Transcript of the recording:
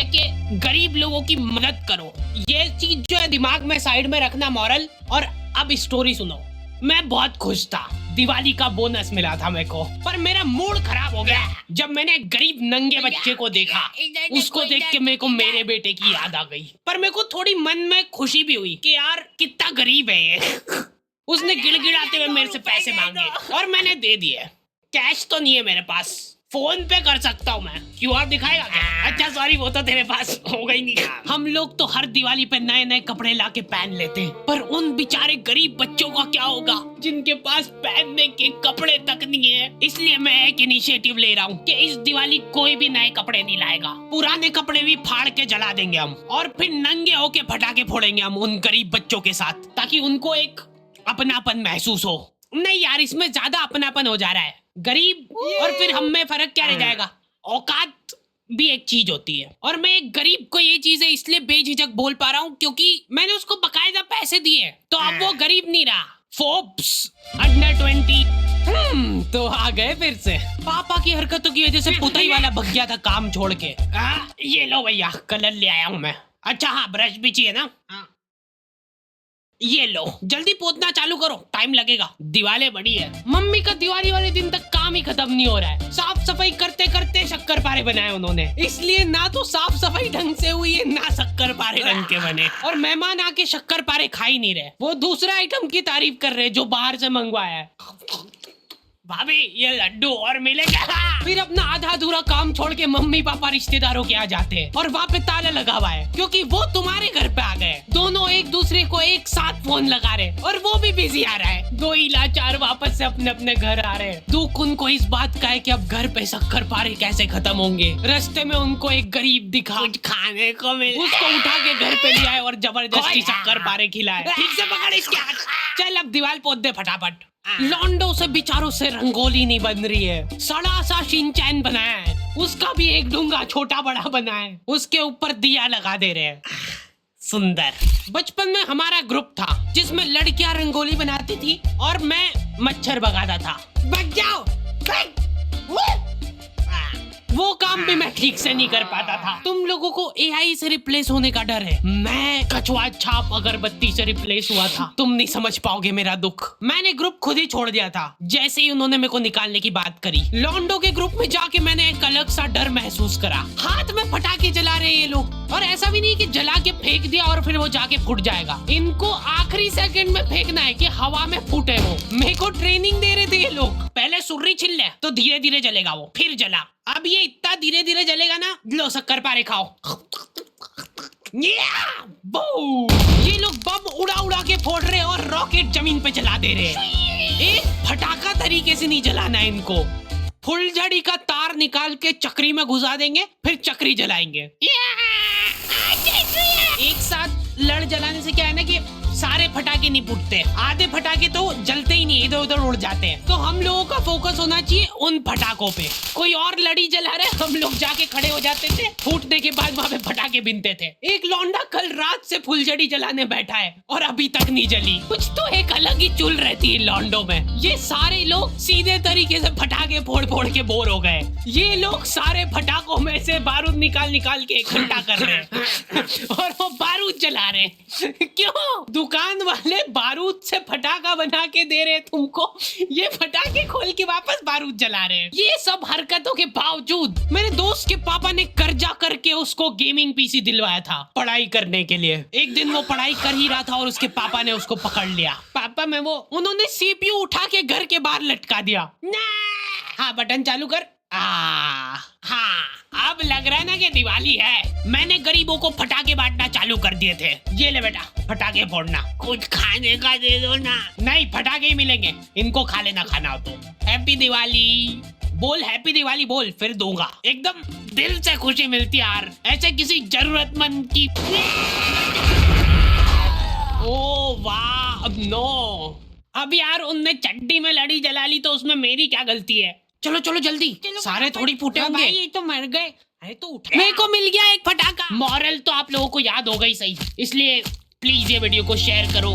है कि गरीब लोगों की मदद करो। ये चीज जो है दिमाग में साइड में रखना मॉरल। और अब स्टोरी सुनो। मैं बहुत खुश था, दिवाली का बोनस मिला था मेरे को, पर मेरा मूड खराब हो गया जब मैंने गरीब नंगे बच्चे को देखा। उसको देख के मेरे को मेरे बेटे की याद आ गई, पर मेरे को थोड़ी मन में खुशी भी हुई कि यार कितना गरीब है ये। उसने गिड़गिड़ाते हुए मेरे से पैसे मांगे और मैंने दे दिए। कैश तो नहीं है मेरे पास, फोन पे कर सकता हूँ मैं। क्यूआर दिखाएगा क्या? अच्छा सॉरी, वो तो तेरे पास होगा ही नहीं। हम लोग तो हर दिवाली पे नए नए कपड़े लाके पहन लेते हैं, पर उन बेचारे गरीब बच्चों का क्या होगा जिनके पास पहनने के कपड़े तक नहीं है। इसलिए मैं एक इनिशिएटिव ले रहा हूँ कि इस दिवाली कोई भी नए कपड़े नहीं लाएगा। पुराने कपड़े भी फाड़ के जला देंगे हम और फिर नंगे होके पटाखे फोड़ेंगे हम उन गरीब बच्चों के साथ, ताकि उनको एक अपनापन महसूस हो। नहीं यार, इसमें ज्यादा अपनापन हो जा रहा है। गरीब और फिर हम में फर्क क्या रह जाएगा? औकात भी एक चीज होती है। और मैं एक गरीब को ये चीजें इसलिए बेझिझक बोल पा रहा हूँ क्योंकि मैंने उसको बकायदा पैसे दिए, तो अब वो गरीब नहीं रहा। फोर्ब्स अंडर 20 तो आ गए फिर से। पापा की हरकतों की वजह से पुताई वाला भग गया था काम छोड़ के। ये लो भैया, कलर ले आया हूँ मैं। अच्छा हाँ, ब्रश भी चाहिए ना? ये लो, जल्दी पोतना चालू करो, टाइम लगेगा, दिवाली बड़ी है। मम्मी का दिवाली वाले दिन तक काम ही खत्म नहीं हो रहा है। साफ सफाई करते करते शक्करपारे बनाए उन्होंने, इसलिए ना तो साफ सफाई ढंग से हुई है ना शक्करपारे ढंग के बने। और मेहमान आके शक्करपारे खा ही नहीं रहे, वो दूसरा आइटम की तारीफ कर रहे जो बाहर से मंगवाया है। भाभी ये लड्डू और मिलेगा। फिर अपना आधा अधूरा काम छोड़ के मम्मी पापा रिश्तेदारों के आ जाते हैं और वहाँ पे ताला लगा हुआ है क्योंकि वो तुम्हारे घर पे आ गए। दोनों एक दूसरे को एक साथ फोन लगा रहे और वो भी बिजी आ रहा है। दो ही लाचार वापस से अपने अपने घर आ रहे हैं। दुख उनको इस बात का है कि अब घर पे शक्करपारे कैसे खत्म होंगे। रास्ते में उनको एक गरीब दिखा, कुछ खाने को मिला, उसको उठा के घर पे ले आए और जबरदस्ती शक्करपारे खिलाए। ठीक से पकड़ इसके हाथ। चल अब दीवार पोत दे फटाफट। लॉन्डो से बेचारों से रंगोली नहीं बन रही है। सड़ा सा शिनचैन बनाया है, उसका भी एक डूंगा छोटा बड़ा बना है, उसके ऊपर दिया लगा दे रहे हैं। सुंदर। बचपन में हमारा ग्रुप था जिसमें लड़कियां रंगोली बनाती थी और मैं मच्छर भगाता था। भाग जाओ, वो काम भी मैं ठीक से नहीं कर पाता था। तुम लोगों को एआई से रिप्लेस होने का डर है, मैं कछुआ छाप अगरबत्ती से रिप्लेस हुआ था। तुम नहीं समझ पाओगे मेरा दुख। मैंने ग्रुप खुद ही छोड़ दिया था जैसे ही उन्होंने मेरे को निकालने की बात करी। लॉन्डो के ग्रुप में जाके मैंने एक अलग सा डर महसूस करा। हाथ में पटाखे जला रहे ये लोग, और ऐसा भी नहीं कि जला के फेंक दिया और फिर वो जाके फूट जाएगा। इनको आखिरी सेकंड में फेंकना है कि हवा में फूटे वो। मेरे को ट्रेनिंग दे रहे थे ये लोग। पहले सुर्री छिल ले तो धीरे धीरे जलेगा वो, फिर जला। अब ये इतना धीरे धीरे जलेगा ना, लो शक्करपारे खाओ। ये लोग बम उड़ा उड़ा के फोड़ रहे और रॉकेट जमीन पे जला दे रहे। एक फटाका तरीके से नहीं जलाना है इनको। फुलझड़ी का तार निकाल के चक्री में घुसा देंगे, फिर चक्री जलाएंगे। एक साथ लड़ जलाने से क्या है ना कि सारे फटाके नहीं फूटते, आधे फटाके तो जलते ही नहीं, इधर उधर उड़ जाते हैं। तो हम लोगों का फोकस होना चाहिए उन फटाकों पे। कोई और लड़ी जला रहे, हम लोग जाके खड़े हो जाते थे, फूटने के बाद वहां पे फटाके बिनते थे। एक लौंडा कल रात से फुलझड़ी जलाने बैठा है और अभी तक नहीं जली। कुछ तो एक अलग ही चुल रहती है लौंडो में। ये सारे लोग सीधे तरीके से फटाके फोड़ फोड़ के बोर हो गए। ये लोग सारे फटाकों में से बारूद निकाल निकाल के इकट्ठा कर रहे हैं और वो बारूद जला रहे हैं। क्यों? दुकान वाले बारूद से फटाका बना के दे रहे तुमको, ये फटाके खोल के वापस बारूद जला रहे हैं। ये सब हरकतों के बावजूद मेरे दोस्त के पापा ने कर्जा करके उसको गेमिंग पीसी दिलवाया था पढ़ाई करने के लिए। एक दिन वो पढ़ाई कर ही रहा था और उसके पापा ने उसको पकड़ लिया। पापा में वो उन्होंने सीपीयू उठा के घर के बाहर लटका दिया। हाँ बटन चालू कर। हाँ अब लग रहा है ना कि दिवाली है। मैंने गरीबों को फटाके बांटना चालू कर दिए थे। ये ले बेटा फटाके फोड़ना, कुछ खाने का दे दो ना। नहीं फटाके ही मिलेंगे, इनको खा लेना खाना हो तो। हैप्पी दिवाली बोल, हैप्पी दिवाली बोल, फिर दूंगा। एकदम दिल से खुशी मिलती यार, ऐसे किसी जरूरतमंद की। ओ वाह, अब नो। अब यार उनने चड्डी में लड़ी जला ली तो उसमें मेरी क्या गलती है? चलो चलो जल्दी, सारे थोड़ी फूटे होंगे। ये तो मर गए। अरे तो उठा, मेरे को मिल गया एक फटाका। मॉरल तो आप लोगों को याद हो गई सही, इसलिए प्लीज ये वीडियो को शेयर करो।